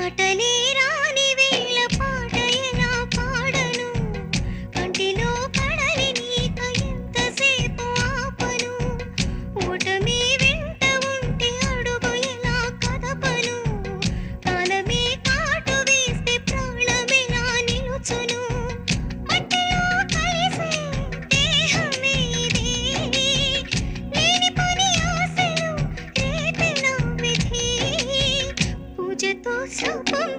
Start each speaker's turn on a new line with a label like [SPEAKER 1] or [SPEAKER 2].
[SPEAKER 1] మాటలే రాని వేళ పాట ఎలా పాడను కంటిలో కడలి నీక ఎంతసేపు ఆపను ఓటమి వెంట ఉంటే అడుగు ఎలా కదపను కాలమే కాటు వేస్తే ప్రాణమెలా నిలుచును మట్టిలో కలిసే దేహమే ఇది లేని పని ఆశలు రేపెన విధి పూజతో శుభం